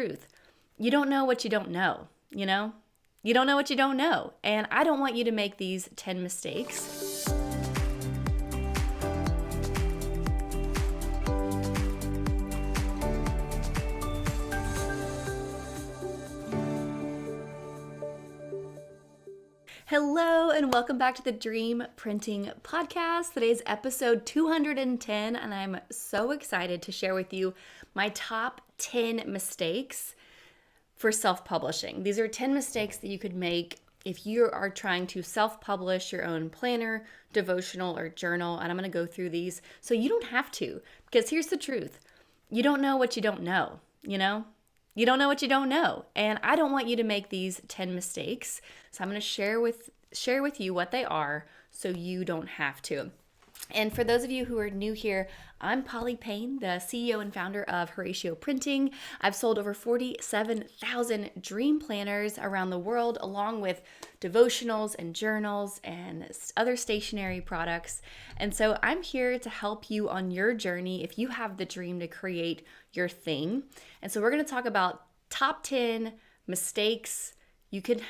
truth. You don't know what you don't know, you know? You don't know what you don't know. And I don't want you to make these 10 mistakes. Hello and welcome back to the Dream Printing Podcast. Today's episode 210 and I'm so excited to share with you my top 10 mistakes for self-publishing. These are 10 mistakes that you could make if you are trying to self-publish your own planner, devotional, or journal. And I'm going to go through these so you don't have to, because here's the truth. You don't know what you don't know, you know? You don't know what you don't know. And I don't want you to make these 10 mistakes. So I'm going to share with you what they are so you don't have to. And for those of you who are new here, I'm Polly Payne, the CEO and founder of Horacio Printing. I've sold over 47,000 dream planners around the world, along with devotionals and journals and other stationery products. And so I'm here to help you on your journey if you have the dream to create your thing. And so we're going to talk about top 10 mistakes you could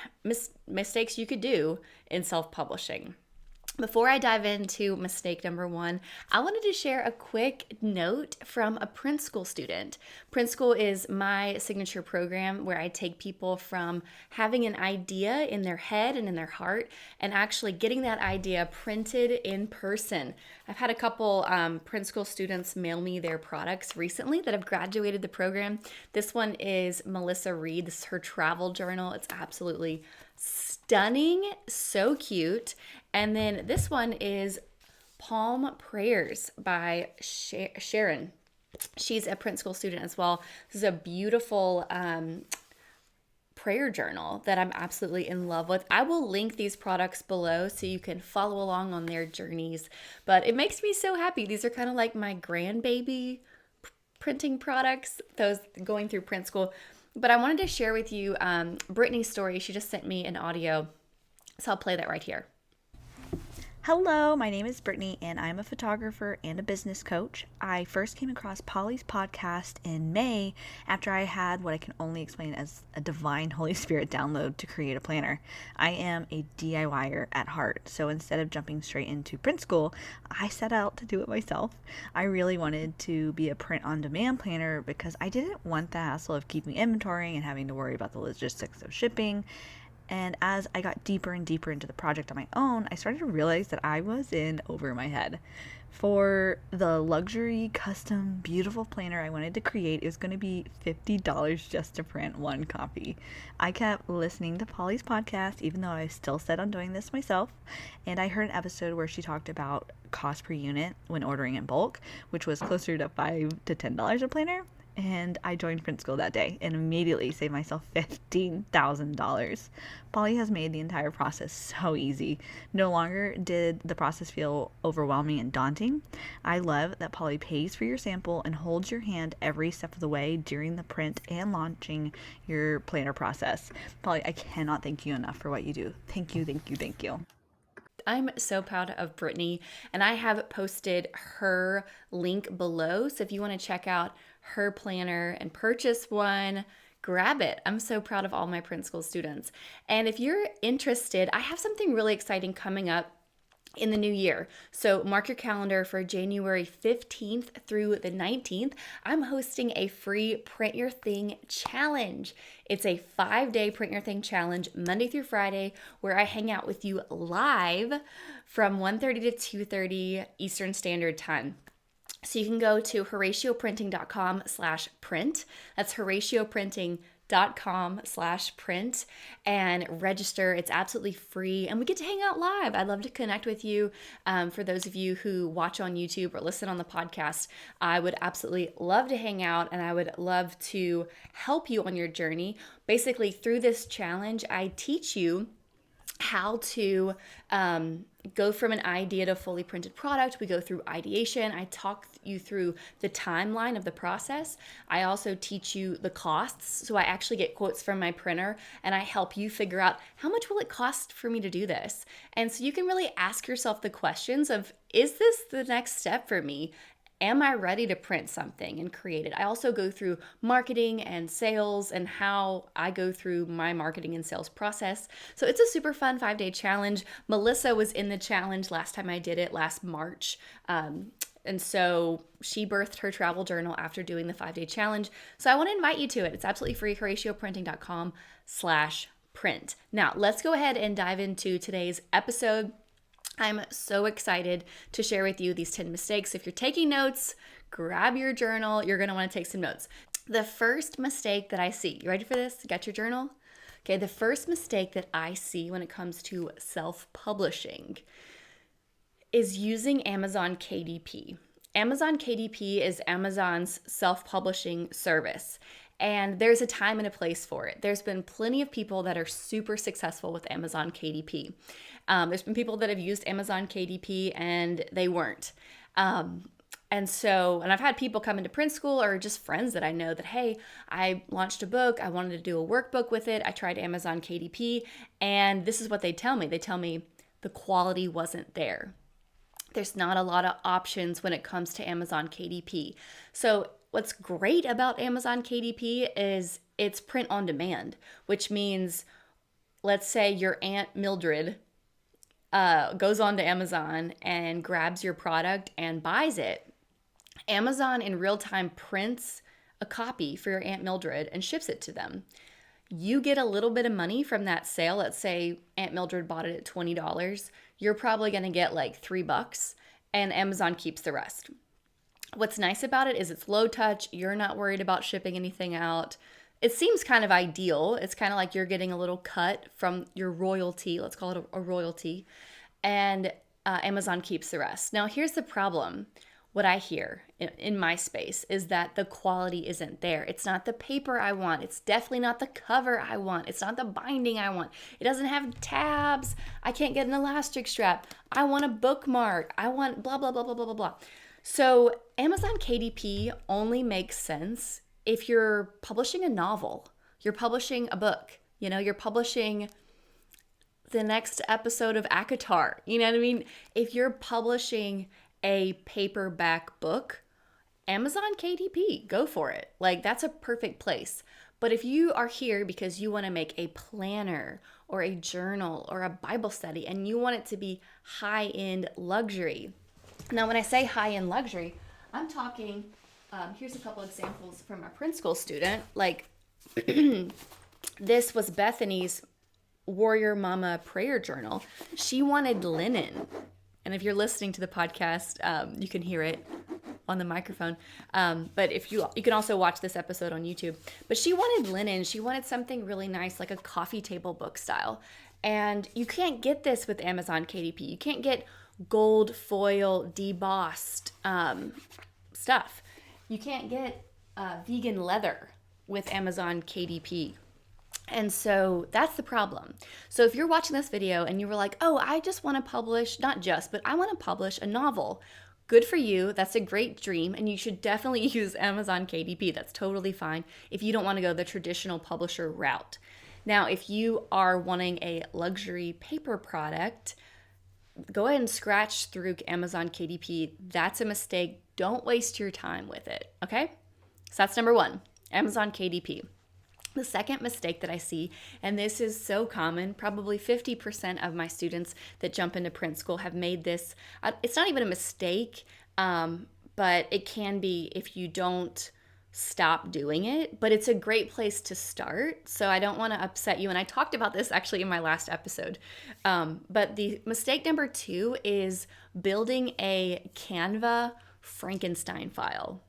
do in self-publishing. Before I dive into mistake number one, I wanted to share a quick note from a Print School student. Print School is my signature program where I take people from having an idea in their head and in their heart and actually getting that idea printed in person. I've had a couple Print School students mail me their products recently that have graduated the program. This one is Melissa Reed. This is her travel journal. It's absolutely stunning, so cute. And then this one is Palm Prayers by Sharon. She's a Print School student as well. This is a beautiful prayer journal that I'm absolutely in love with. I will link these products below so you can follow along on their journeys. But it makes me so happy. These are kind of like my grandbaby printing products, those going through Print School. But I wanted to share with you Brittany's story. She just sent me an audio, so I'll play that right here. Hello, my name is Brittany and I'm a photographer and a business coach. I first came across Polly's podcast in May after I had what I can only explain as a divine Holy Spirit download to create a planner. I am a DIYer at heart, so instead of jumping straight into Print School, I set out to do it myself. I really wanted to be a print-on-demand planner because I didn't want the hassle of keeping inventory and having to worry about the logistics of shipping. And as I got deeper and deeper into the project on my own, I started to realize that I was in over my head. For the luxury, custom, beautiful planner I wanted to create, it was going to be $50 just to print one copy. I kept listening to Polly's podcast, even though I was still set on doing this myself. And I heard an episode where she talked about cost per unit when ordering in bulk, which was closer to $5 to $10 a planner. And I joined Print School that day and immediately saved myself $15,000. Polly has made the entire process so easy. No longer did the process feel overwhelming and daunting. I love that Polly pays for your sample and holds your hand every step of the way during the print and launching your planner process. Polly, I cannot thank you enough for what you do. Thank you, thank you, thank you. I'm so proud of Brittany, and I have posted her link below. So if you want to check out her planner and purchase one, grab it. I'm so proud of all my Print School students. And if you're interested, I have something really exciting coming up in the new year. So mark your calendar for January 15th through the 19th. I'm hosting a free Print Your Thing challenge. It's a 5-day Print Your Thing challenge, Monday through Friday, where I hang out with you live from 1:30 to 2:30 Eastern Standard Time. So you can go to horacioprinting.com/print. That's horacioprinting.com/print and register. It's absolutely free and we get to hang out live. I'd love to connect with you. For those of you who watch on YouTube or listen on the podcast, I would absolutely love to hang out and I would love to help you on your journey. Basically, through this challenge, I teach you how to go from an idea to fully printed product. We go through ideation. I talk you through the timeline of the process. I also teach you the costs. So I actually get quotes from my printer and I help you figure out how much will it cost for me to do this? And so you can really ask yourself the questions of, is this the next step for me? am I ready to print something and create it? I also go through marketing and sales and how I go through my marketing and sales process. So it's a super fun 5-day challenge. Melissa was in the challenge last time I did it, last March. And so she birthed her travel journal after doing the 5-day challenge. So I want to invite you to it. It's absolutely free, HoracioPrinting.com/print. Now, let's go ahead and dive into today's episode. I'm so excited to share with you these 10 mistakes. If you're taking notes, grab your journal. You're going to want to take some notes. The first mistake that I see, you ready for this? You got your journal? Okay, the first mistake that I see when it comes to self-publishing is using Amazon KDP. Amazon KDP is Amazon's self-publishing service, and there's a time and a place for it. There's been plenty of people that are super successful with Amazon KDP. There's been people that have used Amazon KDP and they weren't. And I've had people come into print school or just friends that I know that, hey, I launched a book. I wanted to do a workbook with it. I tried Amazon KDP, and this is what they tell me. They tell me the quality wasn't there. There's not a lot of options when it comes to Amazon KDP. So what's great about Amazon KDP is it's print on demand, which means, let's say your Aunt Mildred goes on to Amazon and grabs your product and buys it. Amazon in real time prints a copy for your Aunt Mildred and ships it to them. You get a little bit of money from that sale. Let's say Aunt Mildred bought it at $20. You're probably going to get like $3, and Amazon keeps the rest. What's nice about it is it's low touch. You're not worried about shipping anything out. It seems kind of ideal. It's kind of like you're getting a little cut from your royalty. Let's call it a royalty. And Amazon keeps the rest. Now, here's the problem. What I hear in my space is that the quality isn't there. It's not the paper I want. It's definitely not the cover I want. It's not the binding I want. It doesn't have tabs. I can't get an elastic strap. I want a bookmark. I want blah, blah, blah, blah, blah, blah, blah. So Amazon KDP only makes sense if you're publishing a novel, you're publishing a book, you're publishing the next episode of ACOTAR. You know what I mean? If you're publishing a paperback book, Amazon KDP, go for it. Like, that's a perfect place. But if you are here because you want to make a planner or a journal or a Bible study and you want it to be high-end luxury. Now, when I say high-end luxury, I'm talking, here's a couple examples from our print school student. Like, this was Bethany's Warrior Mama prayer journal. She wanted linen. And if you're listening to the podcast, you can hear it on the microphone. But if you can also watch this episode on YouTube. But she wanted linen. She wanted something really nice, like a coffee table book style. And you can't get this with Amazon KDP. You can't get gold foil debossed stuff. You can't get vegan leather with Amazon KDP. And so that's the problem. So if you're watching this video and you were like, oh, I just want to publish, not just, but I want to publish a novel. Good for you. That's a great dream. And you should definitely use Amazon KDP. That's totally fine if you don't want to go the traditional publisher route. Now, if you are wanting a luxury paper product, go ahead and scratch through Amazon KDP. That's a mistake. Don't waste your time with it. Okay? So that's number one, Amazon KDP. The second mistake that I see, and this is so common, probably 50% of my students that jump into print school have made this. It's not even a mistake, but it can be if you don't stop doing it. But it's a great place to start, so I don't want to upset you. And I talked about this actually in my last episode. But the mistake number 2 is building a Canva Frankenstein file.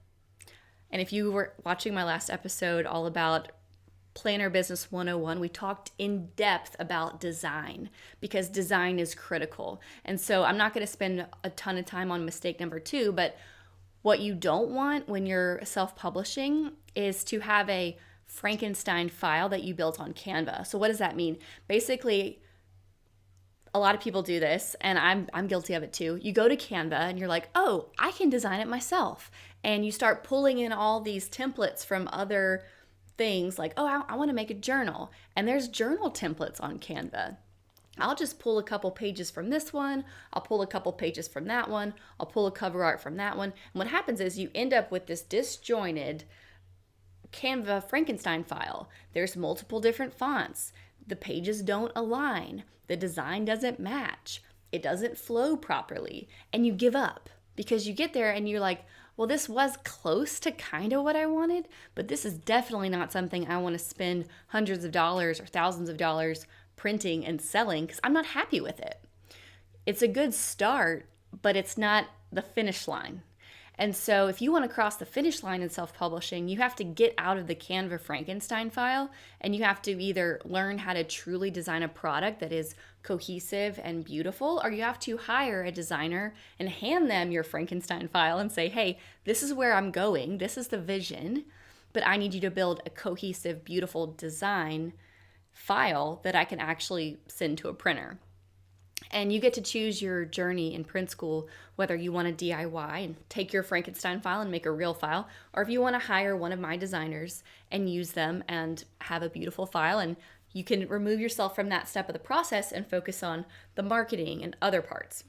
And if you were watching my last episode all about Planner Business 101, we talked in depth about design because design is critical. And so I'm not going to spend a ton of time on mistake number 2, but what you don't want when you're self-publishing is to have a Frankenstein file that you built on Canva. So what does that mean? Basically, a lot of people do this, and I'm guilty of it too. You go to Canva and you're like, oh, I can design it myself. And you start pulling in all these templates from other things like, oh, I want to make a journal. And there's journal templates on Canva. I'll just pull a couple pages from this one. I'll pull a couple pages from that one. I'll pull a cover art from that one. And what happens is you end up with this disjointed Canva Frankenstein file. There's multiple different fonts. The pages don't align. The design doesn't match. It doesn't flow properly. And you give up because you get there and you're like, well, this was close to kind of what I wanted, but this is definitely not something I want to spend hundreds of dollars or thousands of dollars printing and selling because I'm not happy with it. It's a good start, but it's not the finish line. And so if you want to cross the finish line in self-publishing, you have to get out of the Canva Frankenstein file, and you have to either learn how to truly design a product that is cohesive and beautiful, or you have to hire a designer and hand them your Frankenstein file and say, hey, this is where I'm going. This is the vision, but I need you to build a cohesive, beautiful design file that I can actually send to a printer. And you get to choose your journey in print school, whether you want to DIY and take your Frankenstein file and make a real file, or if you want to hire one of my designers and use them and have a beautiful file. And you can remove yourself from that step of the process and focus on the marketing and other parts.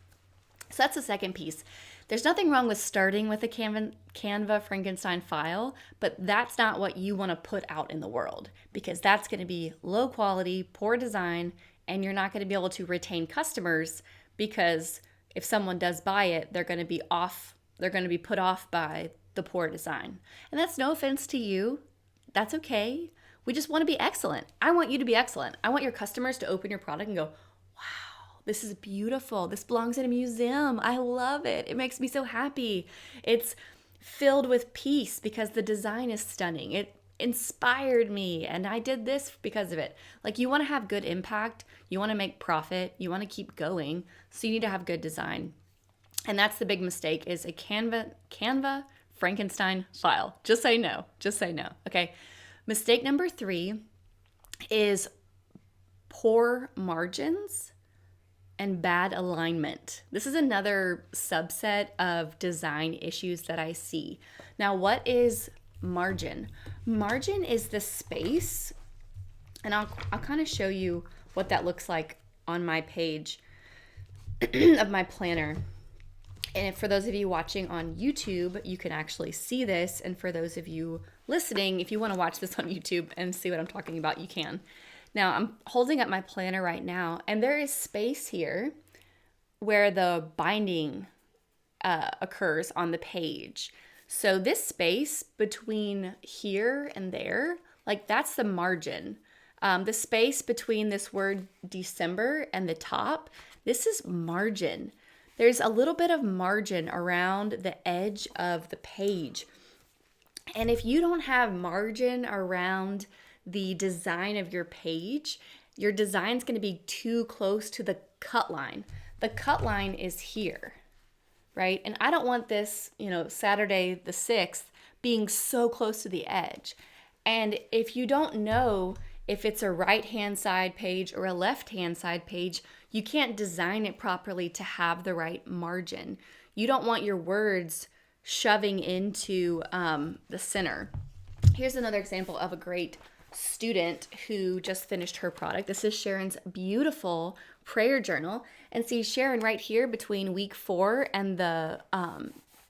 So that's the second piece. There's nothing wrong with starting with a Canva Frankenstein file, but that's not what you want to put out in the world, because that's going to be low quality, poor design, and you're not going to be able to retain customers, because if someone does buy it, they're going to be put off by the poor design. And that's no offense to you. That's okay. We just want to be excellent. I want you to be excellent. I want your customers to open your product and go, wow, this is beautiful. This belongs in a museum. I love it. It makes me so happy. It's filled with peace because the design is stunning. It inspired me and I did this because of it. Like, you want to have good impact. You want to make profit. You want to keep going. So you need to have good design. And that's the big mistake, is a Canva Frankenstein file. Just say no. Just say no. Okay. Mistake number 3 is poor margins and bad alignment. This is another subset of design issues that I see. Now, what is margin? Margin is the space, and I'll kind of show you what that looks like on my page of my planner. And for those of you watching on YouTube, you can actually see this. And for those of you listening, if you want to watch this on YouTube and see what I'm talking about, you can. Now, I'm holding up my planner right now, and there is space here where the binding occurs on the page. So this space between here and there, like, that's the margin. The space between this word December and the top, this is margin. There's a little bit of margin around the edge of the page. And if you don't have margin around the design of your page, your design's going to be too close to the cut line. The cut line is here, right? And I don't want this, Saturday the 6th being so close to the edge. And if you don't know if it's a right-hand side page or a left-hand side page, you can't design it properly to have the right margin. You don't want your words shoving into the center. Here's another example of a great student who just finished her product. This is Sharon's beautiful prayer journal. And see Sharon right here between week 4 and the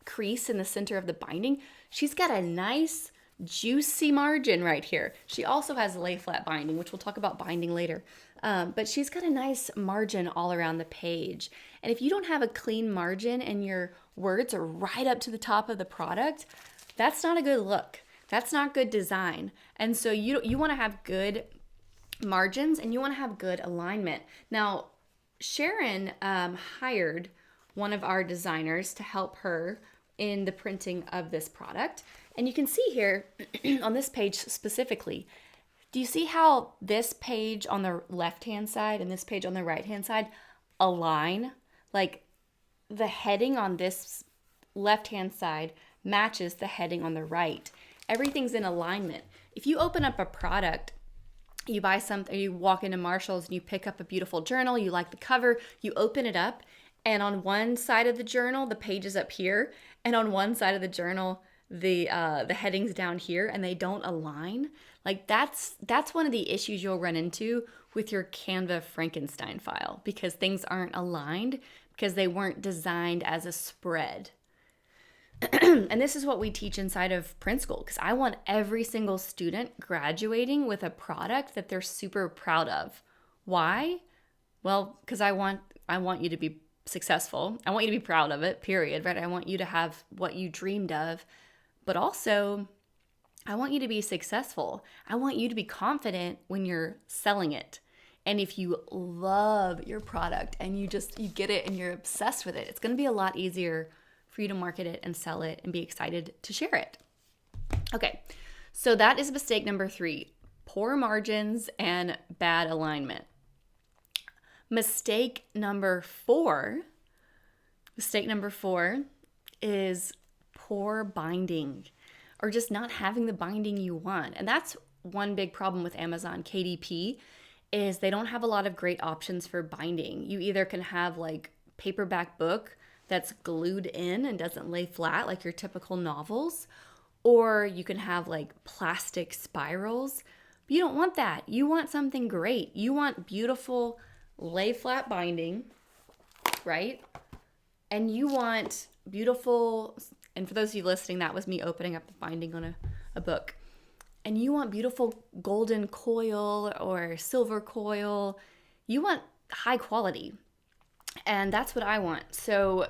crease in the center of the binding. She's got a nice juicy margin right here. She also has lay flat binding, which we'll talk about binding later. But she's got a nice margin all around the page. And if you don't have a clean margin and your words are right up to the top of the product, that's not a good look. That's not good design. And so you want to have good margins and you want to have good alignment. Now, Sharon hired one of our designers to help her in the printing of this product. And you can see here on this page specifically, do you see how this page on the left-hand side and this page on the right-hand side align? Like, the heading on this left-hand side matches the heading on the right. Everything's in alignment. If you open up a product, you buy something, you walk into Marshall's and you pick up a beautiful journal, you like the cover, you open it up, and on one side of the journal, the page is up here, and on one side of the journal, the headings down here and they don't align, like that's one of the issues you'll run into with your Canva Frankenstein file, because things aren't aligned because they weren't designed as a spread. And this is what we teach inside of Print School, because I want every single student graduating with a product that they're super proud of. Why? Well, because I want you to be successful. I want you to be proud of it, period, right? I want you to have what you dreamed of, but also I want you to be successful. I want you to be confident when you're selling it. And if you love your product and you get it and you're obsessed with it, it's going to be a lot easier for you to market it and sell it and be excited to share it. Okay, so that is mistake number 3, poor margins and bad alignment. Mistake number 4 is poor binding, or just not having the binding you want. And that's one big problem with Amazon KDP, is they don't have a lot of great options for binding. You either can have like paperback book that's glued in and doesn't lay flat like your typical novels, or you can have like plastic spirals. But you don't want that. You want something great. You want beautiful lay flat binding, right? And you want beautiful, and for those of you listening, that was me opening up the binding on a book. And you want beautiful golden coil or silver coil. You want high quality. And that's what I want. So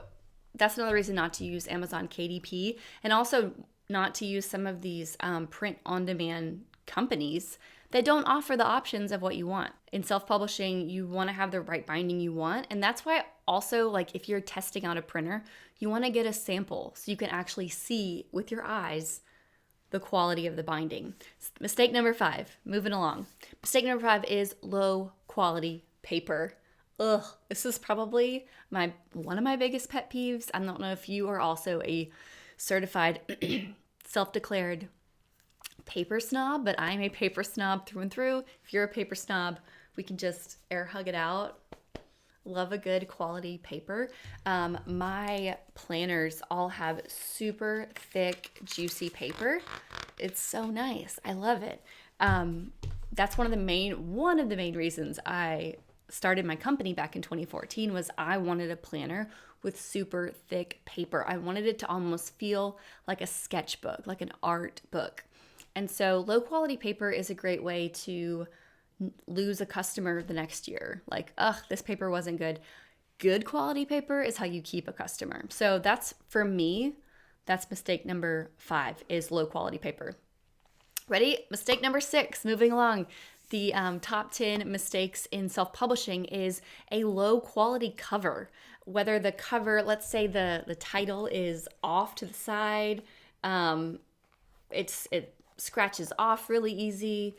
that's another reason not to use Amazon KDP, and also not to use some of these print on demand companies that don't offer the options of what you want. In self-publishing, you want to have the right binding you want. And that's why also, like, if you're testing out a printer, you want to get a sample so you can actually see with your eyes the quality of the binding. Mistake number 5, moving along. Mistake number 5 is low quality paper. Ugh, this is probably one of my biggest pet peeves. I don't know if you are also a certified self-declared paper snob, but I'm a paper snob through and through. If you're a paper snob, we can just air hug it out. Love a good quality paper. My planners all have super thick, juicy paper. It's so nice. I love it. That's one of the main reasons I started my company back in 2014 was I wanted a planner with super thick paper. I wanted it to almost feel like a sketchbook, like an art book. And so low quality paper is a great way to lose a customer the next year. Like, this paper wasn't good. Good quality paper is how you keep a customer. So that's, for me, that's mistake number 5 is low quality paper. Ready? Mistake number 6, moving along. The top 10 mistakes in self-publishing is a low quality cover. Whether the cover, let's say the title is off to the side, it scratches off really easy.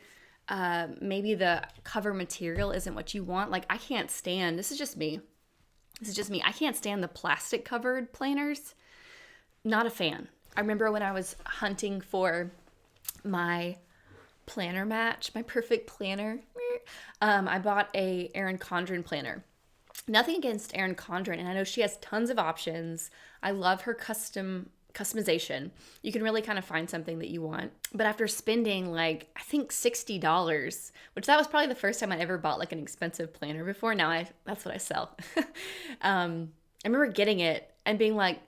Maybe the cover material isn't what you want. Like, I can't stand, this is just me. I can't stand the plastic covered planners. Not a fan. I remember when I was hunting for my planner match, my perfect planner, I bought a Erin Condren planner. Nothing against Erin Condren, and I know she has tons of options. I love her customization. You can really kind of find something that you want. But after spending like, I think $60, which that was probably the first time I ever bought like an expensive planner before. Now that's what I sell. I remember getting it and being like,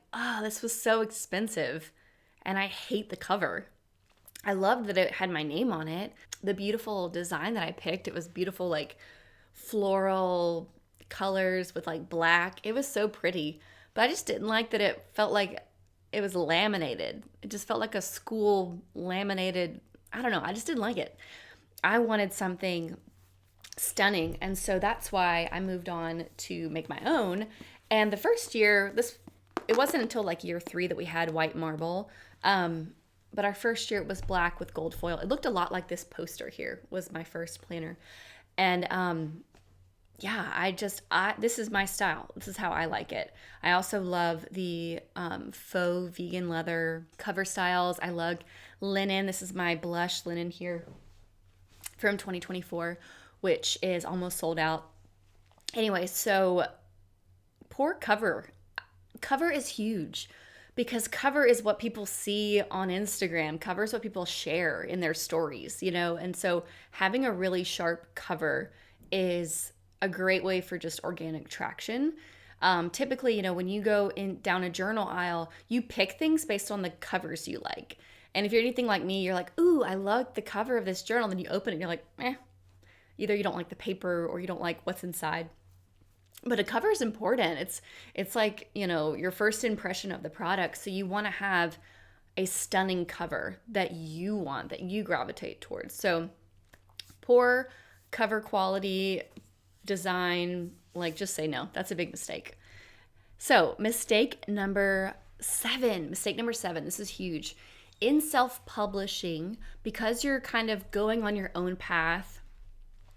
this was so expensive. And I hate the cover. I loved that it had my name on it. The beautiful design that I picked, it was beautiful, like floral colors with like black. It was so pretty. But I just didn't like that it felt like it was laminated. It just felt like a school laminated, I don't know. I just didn't like it. I wanted something stunning. And so that's why I moved on to make my own. And the first year, it wasn't until like year 3 that we had white marble. But our first year it was black with gold foil. It looked a lot like this poster here, was my first planner. And this is my style. This is how I like it. I also love the faux vegan leather cover styles. I love linen. This is my blush linen here from 2024, which is almost sold out. Anyway, so poor cover. Cover is huge. because cover is what people see on Instagram. Cover is what people share in their stories, And so having a really sharp cover is a great way for just organic traction. Typically, when you go in down a journal aisle, you pick things based on the covers you like. And if you're anything like me, you're like, ooh, I love the cover of this journal. Then you open it and you're like, eh. Either you don't like the paper or you don't like what's inside. But a cover is important. It's like, your first impression of the product. So you want to have a stunning cover that you want, that you gravitate towards. So poor cover quality, design, just say no. That's a big mistake. So mistake number seven. This is huge. In self-publishing, because you're kind of going on your own path,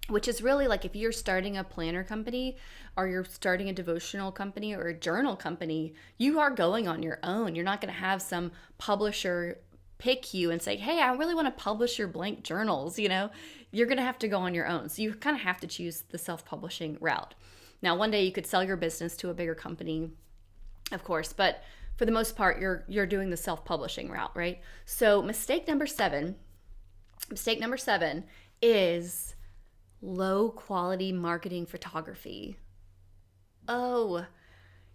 which is really like if you're starting a planner company or you're starting a devotional company or a journal company, you are going on your own. You're not going to have some publisher pick you and say, hey, I really want to publish your blank journals. You're going to have to go on your own. So you kind of have to choose the self-publishing route. Now, one day you could sell your business to a bigger company, of course, but for the most part, you're doing the self-publishing route, right? So mistake number seven is low quality marketing photography. Oh,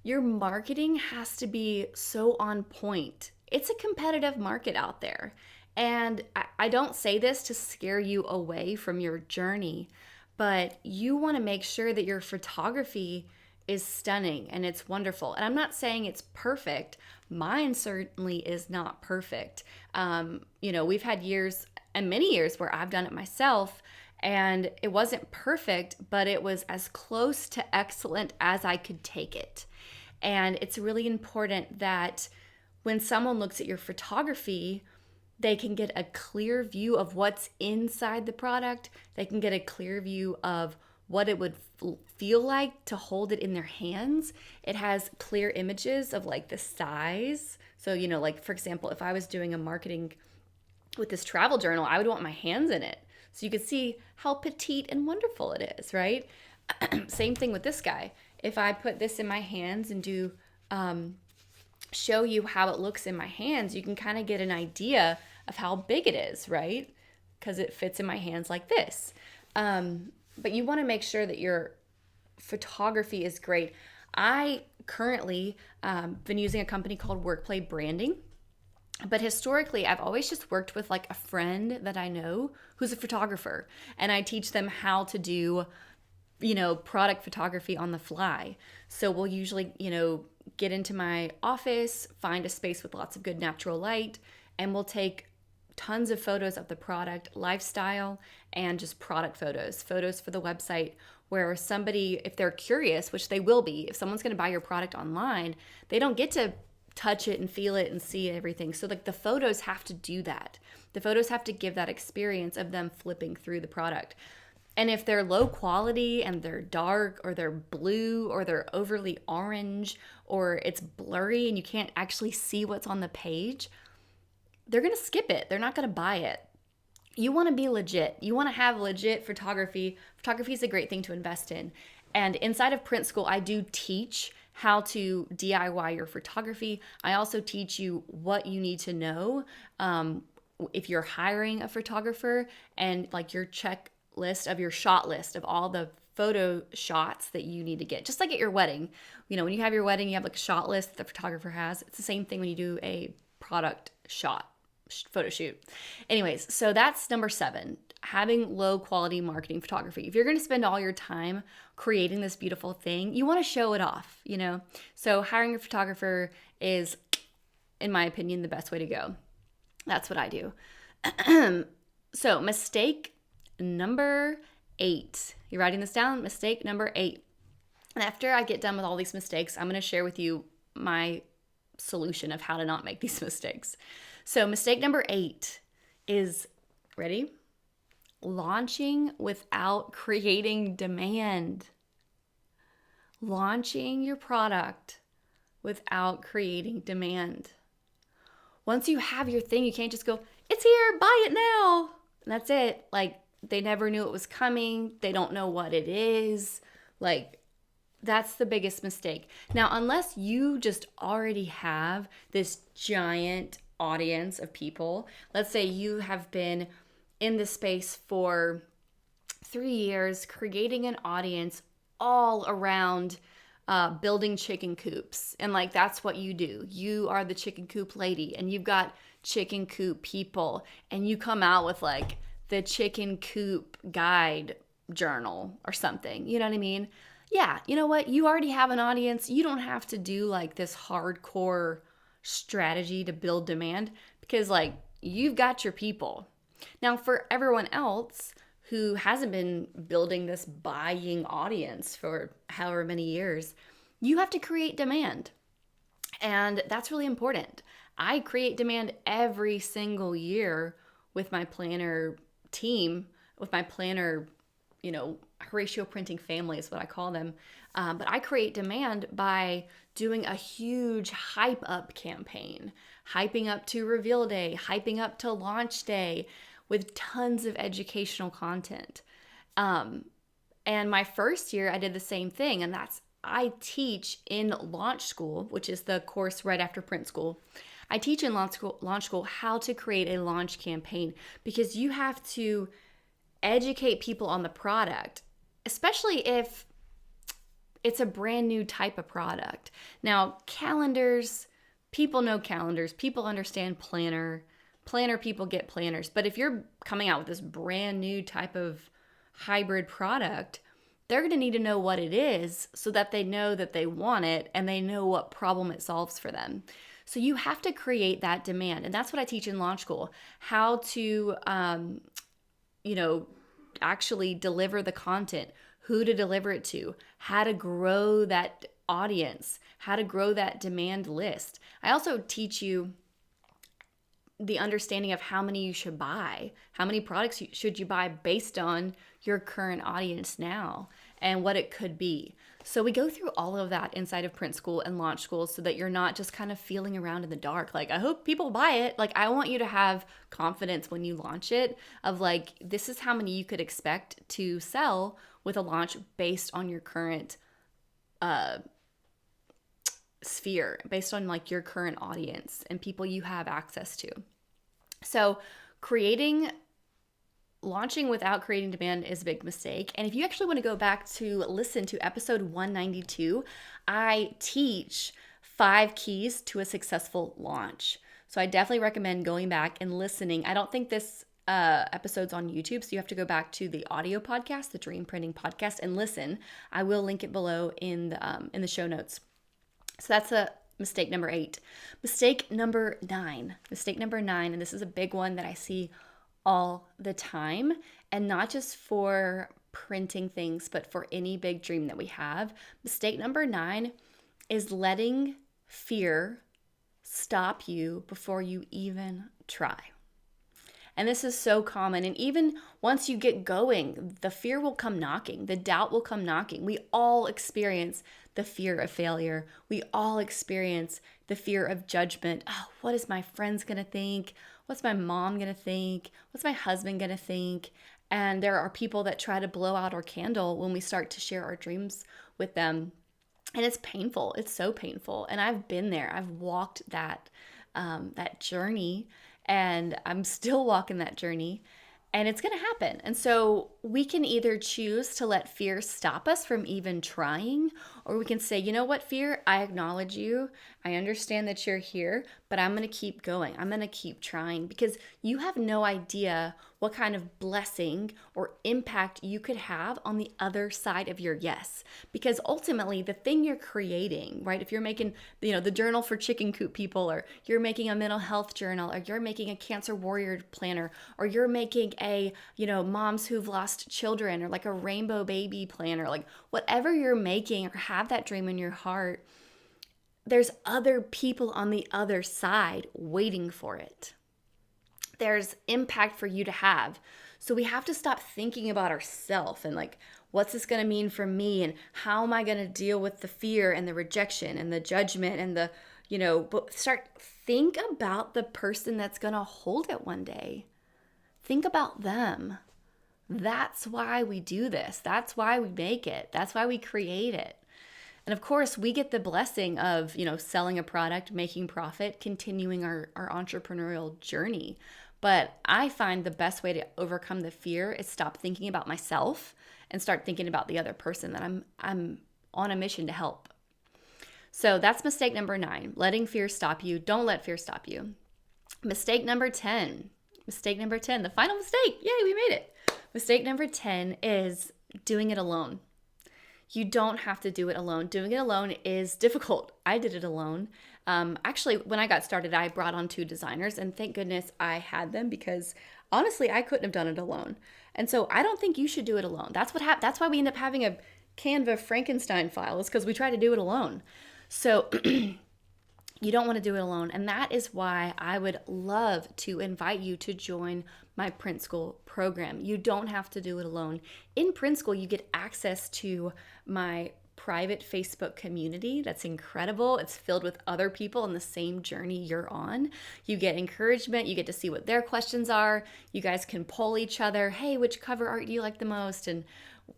your marketing has to be so on point. It's a competitive market out there. And I don't say this to scare you away from your journey, but you want to make sure that your photography is stunning and it's wonderful. And I'm not saying it's perfect. Mine certainly is not perfect. We've had years and many years where I've done it myself, and it wasn't perfect, but it was as close to excellent as I could take it. And it's really important that when someone looks at your photography, they can get a clear view of what's inside the product. They can get a clear view of what it would feel like to hold it in their hands. It has clear images of the size. So, for example, if I was doing a marketing with this travel journal, I would want my hands in it. So you could see how petite and wonderful it is, right? Same thing with this guy. If I put this in my hands and do show you how it looks in my hands, you can kind of get an idea of how big it is, right? Because it fits in my hands like this. But you want to make sure that your photography is great. I currently been using a company called Workplay Branding. But historically, I've always just worked with a friend that I know who's a photographer, and I teach them how to do, product photography on the fly. So we'll usually, get into my office, find a space with lots of good natural light, and we'll take tons of photos of the product, lifestyle, and just product photos for the website, where somebody, if they're curious, which they will be, if someone's going to buy your product online, they don't get to touch it and feel it and see everything. So the photos have to do that. The photos have to give that experience of them flipping through the product. And if they're low quality and they're dark or they're blue or they're overly orange or it's blurry and you can't actually see what's on the page, they're going to skip it. They're not going to buy it. You want to be legit. You want to have legit photography. Photography is a great thing to invest in. And inside of Print School, I do teach how to DIY your photography. I also teach you what you need to know if you're hiring a photographer, and your checklist of your shot list of all the photo shots that you need to get. Just like at your wedding. When you have your wedding, you have a shot list that the photographer has. It's the same thing when you do a product photo shoot. Anyways, so that's number 7, having low quality marketing photography. If you're going to spend all your time creating this beautiful thing, you want to show it off, So hiring a photographer is, in my opinion, the best way to go. That's what I do. So mistake number 8. You writing this down? Mistake number 8. And after I get done with all these mistakes, I'm going to share with you my solution of how to not make these mistakes. So mistake number 8 is, ready? Launching without creating demand. Launching your product without creating demand. Once you have your thing, you can't just go, it's here, buy it now. And that's it. They never knew it was coming. They don't know what it is. That's the biggest mistake. Now, unless you just already have this giant audience of people, let's say you have been in this space for 3 years, creating an audience all around building chicken coops. And like, that's what you do. You are the chicken coop lady, and you've got chicken coop people, and you come out with like the chicken coop guide journal or something. You know what I mean? Yeah, you know what? You already have an audience. You don't have to do like this hardcore strategy to build demand, because like you've got your people. Now, for everyone else who hasn't been building this buying audience for however many years, you have to create demand. And that's really important. I create demand every single year with my planner team, with my planner, Horacio printing family is what I call them. But I create demand by doing a huge hype up campaign, hyping up to reveal day, hyping up to launch day with tons of educational content. And my first year, I did the same thing. And I teach in launch school, which is the course right after print school. I teach in launch school how to create a launch campaign, because you have to educate people on the product, especially if it's a brand new type of product. Now, calendars, people know calendars, people understand planner people get planners. But if you're coming out with this brand new type of hybrid product, they're going to need to know what it is so that they know that they want it and they know what problem it solves for them. So you have to create that demand. And that's what I teach in launch school, how to, actually deliver the content, who to deliver it to, how to grow that audience, how to grow that demand list. I also teach you the understanding of how many you should buy, how many products should you buy based on your current audience now and what it could be. So we go through all of that inside of print school and launch school so that you're not just kind of feeling around in the dark. Like, I hope people buy it. Like, I want you to have confidence when you launch it of like, this is how many you could expect to sell with a launch based on your current sphere, based on like your current audience and people you have access to. So launching without creating demand is a big mistake. And if you actually want to go back to listen to episode 192, I teach 5 keys to a successful launch. So I definitely recommend going back and listening. I don't think this episode's on YouTube, so you have to go back to the audio podcast, the Dream Printing Podcast, and listen. I will link it below in the show notes. So that's mistake number 8. Mistake number 9, and this is a big one that I see all the time, and not just for printing things, but for any big dream that we have. Mistake number 9 is letting fear stop you before you even try. And this is so common. And even once you get going, the fear will come knocking. The doubt will come knocking. We all experience the fear of failure. We all experience the fear of judgment. Oh, what is my friends going to think? What's my mom going to think? What's my husband going to think? And there are people that try to blow out our candle when we start to share our dreams with them. And it's painful. It's so painful. And I've been there. I've walked that journey. And I'm still walking that journey, and it's going to happen. And so we can either choose to let fear stop us from even trying, or we can say, you know what, fear, I acknowledge you. I understand that you're here, but I'm going to keep going. I'm going to keep trying, because you have no idea what kind of blessing or impact you could have on the other side of your yes. Because ultimately, the thing you're creating, right? If you're making, the journal for chicken coop people, or you're making a mental health journal, or you're making a cancer warrior planner, or you're making a, moms who've lost children, or like a rainbow baby planner, like whatever you're making or have that dream in your heart, there's other people on the other side waiting for it. There's impact for you to have. So we have to stop thinking about ourselves and like, what's this going to mean for me? And how am I going to deal with the fear and the rejection and the judgment and the, but think about the person that's going to hold it one day. Think about them. That's why we do this. That's why we make it. That's why we create it. And of course, we get the blessing of, selling a product, making profit, continuing our entrepreneurial journey. But I find the best way to overcome the fear is stop thinking about myself and start thinking about the other person that I'm on a mission to help. So that's mistake number 9, letting fear stop you. Don't let fear stop you. Mistake number 10, the final mistake. Yay, we made it. Mistake number 10 is doing it alone. You don't have to do it alone. Doing it alone is difficult. I did it alone. Actually, when I got started, I brought on 2 designers, and thank goodness I had them, because honestly, I couldn't have done it alone. And so I don't think you should do it alone. That's that's why we end up having a Canva Frankenstein file, is because we try to do it alone. So you don't want to do it alone. And that is why I would love to invite you to join my Print School program. You don't have to do it alone. In Print School, you get access to my private Facebook community that's incredible. It's filled with other people on the same journey you're on. You get encouragement. You get to see what their questions are. You guys can poll each other. Hey, which cover art do you like the most? And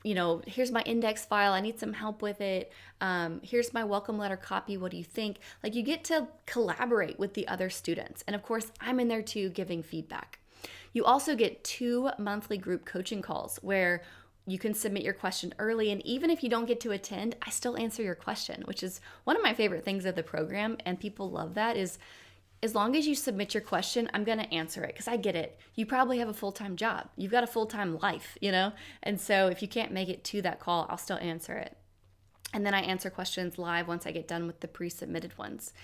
here's my index file. I need some help with it. Here's my welcome letter copy. What do you think? Like, you get to collaborate with the other students. And of course, I'm in there too, giving feedback. You also get 2 monthly group coaching calls where you can submit your question early. And even if you don't get to attend, I still answer your question, which is one of my favorite things of the program. And people love that, is as long as you submit your question, I'm going to answer it, because I get it. You probably have a full-time job. You've got a full-time life, And so if you can't make it to that call, I'll still answer it. And then I answer questions live once I get done with the pre-submitted ones.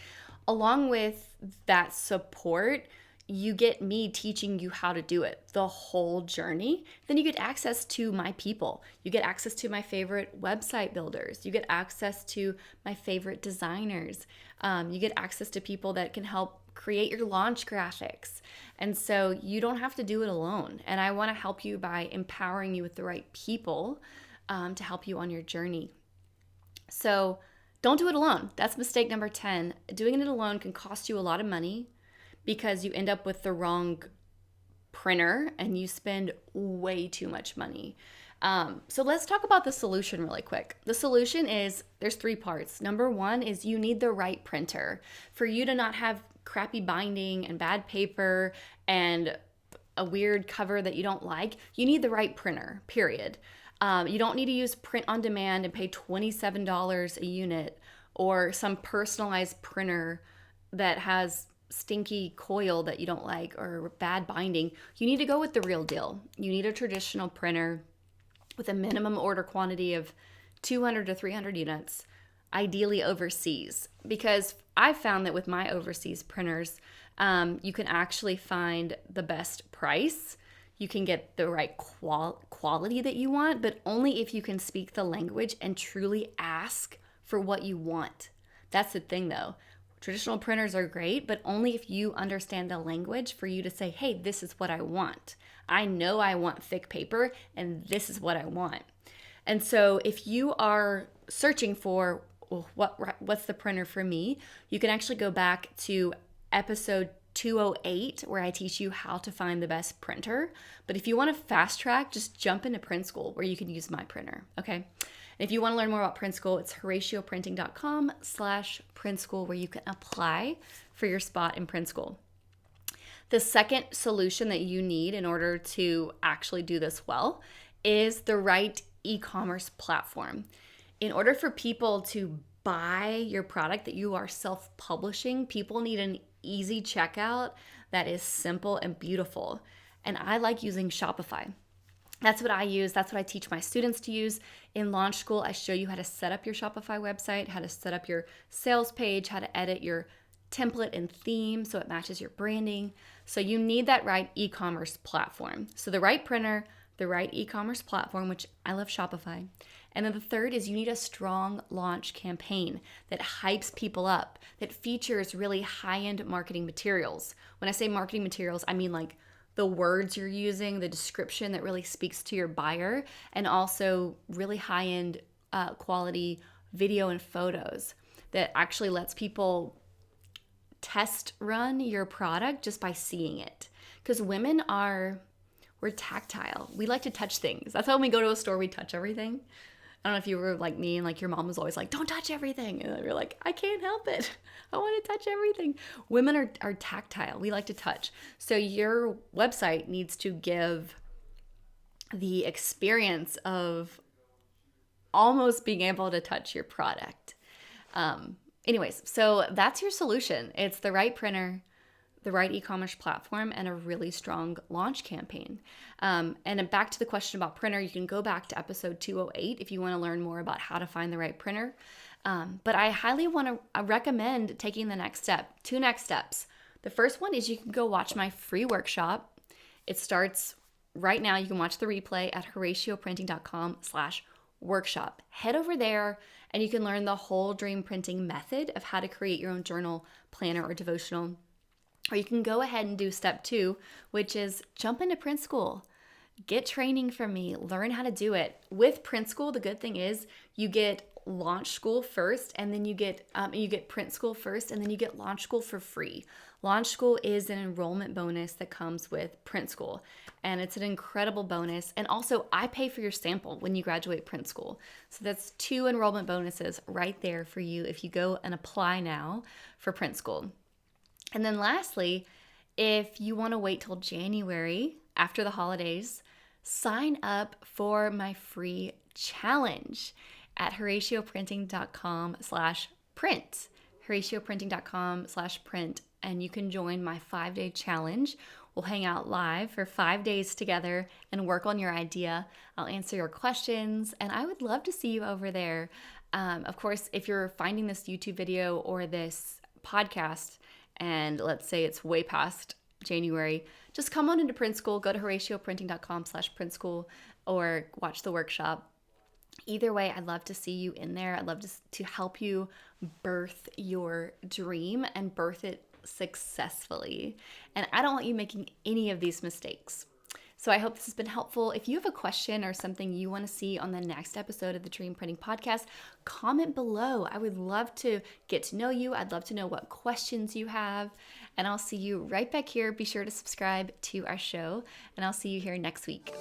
Along with that support, you get me teaching you how to do it, the whole journey. Then you get access to my people. You get access to my favorite website builders. You get access to my favorite designers. You get access to people that can help create your launch graphics. And so you don't have to do it alone. And I want to help you by empowering you with the right people to help you on your journey. So don't do it alone. That's mistake number 10. Doing it alone can cost you a lot of money, because you end up with the wrong printer and you spend way too much money. So let's talk about the solution really quick. The solution is, there's 3 parts. Number 1 is you need the right printer. For you to not have crappy binding and bad paper and a weird cover that you don't like, you need the right printer, period. You don't need to use print on demand and pay $27 a unit, or some personalized printer that has stinky coil that you don't like or bad binding. You need to go with the real deal. You need a traditional printer with a minimum order quantity of 200 to 300 units, ideally overseas, because I've found that with my overseas printers, you can actually find the best price. You can get the right quality that you want, but only if you can speak the language and truly ask for what you want. That's the thing though. Traditional printers are great, but only if you understand the language for you to say, hey, this is what I want. I know I want thick paper, and this is what I want. And so if you are searching for, well, what's the printer for me, you can actually go back to episode 208, where I teach you how to find the best printer. But if you want to fast track, just jump into Print School, where you can use my printer, okay? And if you want to learn more about Print School, it's horacioprinting.com/Print School, where you can apply for your spot in Print School. The second solution that you need in order to actually do this well is the right e-commerce platform. In order for people to buy your product that you are self-publishing, people need an easy checkout that is simple and beautiful. And I like using Shopify. That's what I use. That's what I teach my students to use. In Launch School, I show you how to set up your Shopify website, how to set up your sales page, how to edit your template and theme so it matches your branding. So you need that right e-commerce platform. So the right printer, the right e-commerce platform, which I love Shopify. And then the third is you need a strong launch campaign that hypes people up, that features really high-end marketing materials. When I say marketing materials, I mean like the words you're using, the description that really speaks to your buyer, and also really high-end quality video and photos that actually lets people test run your product just by seeing it. Because we're tactile. We like to touch things. That's why when we go to a store, we touch everything. I don't know if you were like me and like your mom was always like, don't touch everything. And you're like, I can't help it. I want to touch everything. Women are tactile. We like to touch. So your website needs to give the experience of almost being able to touch your product. Anyways, so that's your solution. It's the right printer, the right e-commerce platform, and a really strong launch campaign. And back to the question about printer, you can go back to episode 208 if you want to learn more about how to find the right printer. But I highly recommend taking the next step. 2 next steps. The first one is you can go watch my free workshop. It starts right now. You can watch the replay at horatioprinting.com/workshop. Head over there and you can learn the whole dream printing method of how to create your own journal, planner, or devotional. Or you can go ahead and do step 2, which is jump into print school. Get training from me, learn how to do it. With print school, the good thing is you get launch school first, and then you get print school first, and then you get launch school for free. Launch school is an enrollment bonus that comes with print school, and it's an incredible bonus. And also, I pay for your sample when you graduate print school. So that's 2 enrollment bonuses right there for you if you go and apply now for print school. And then lastly, if you want to wait till January after the holidays, sign up for my free challenge at horatioprinting.com/print. horatioprinting.com/print. And you can join my 5-day challenge. We'll hang out live for 5 days together and work on your idea. I'll answer your questions, and I would love to see you over there. Of course, if you're finding this YouTube video or this podcast, and let's say it's way past January, just come on into print school. Go to horatioprinting.com/print school or watch the workshop. Either way, I'd love to see you in there. I'd love to help you birth your dream and birth it successfully. And I don't want you making any of these mistakes. So I hope this has been helpful. If you have a question or something you want to see on the next episode of the Dream Printing Podcast, comment below. I would love to get to know you. I'd love to know what questions you have. And I'll see you right back here. Be sure to subscribe to our show, and I'll see you here next week.